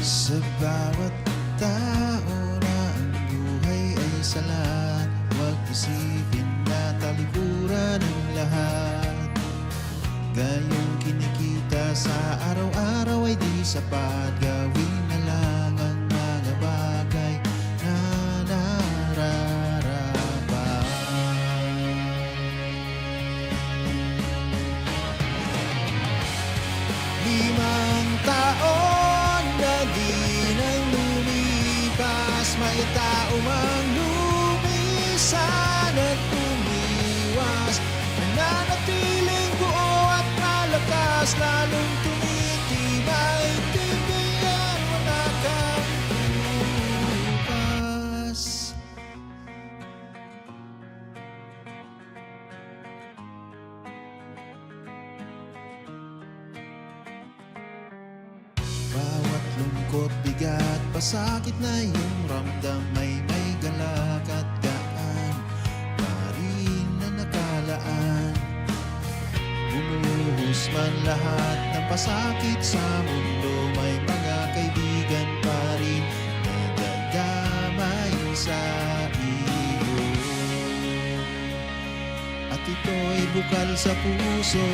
Sa bawat tao na ang buhay ay salat, huwag isipin na talikuran ang lahat. Gayong kinikita sa araw-araw ay di sapat, gawin na lang ang mga bagay na nararapat. Limang taon na di nang lumipas, may tao mang lumisan at umiwas, nananatiling buo at malakas, lalong tumitibay, tibigan wala kang bukas. Bawat lungkot, bigat, pasakit na iyong ramdam, may galak at gaan pa rin na nakalaan. Bumuhos man lahat ng pasakit sa mundo, may mga kaibigan pa rin na dadamay sa iyo. At ito'y bukal sa puso.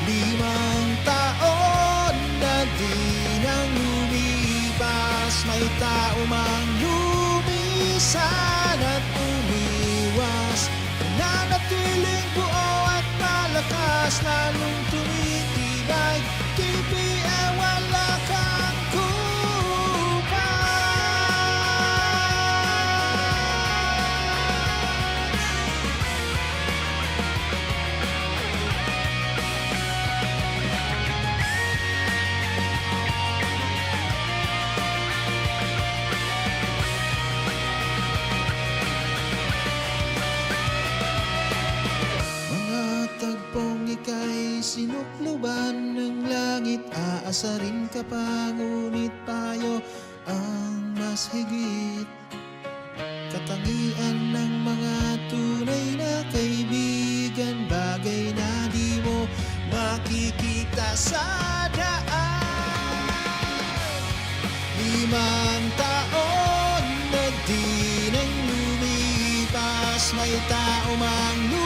Limang taon na di nang lumipas, may tao mang lumisan at umiwas, nananatiling buo at malakas, lalong tumitibay, TPA wala kang ika'y sinukluban ng langit, aasarin ka pa, ngunit tayo ang mas higit. Katangian ng mga tunay na kaibigan, bagay na di mo makikita sa daan. Limang taon na di nang lumipas, may tao mang lumipas,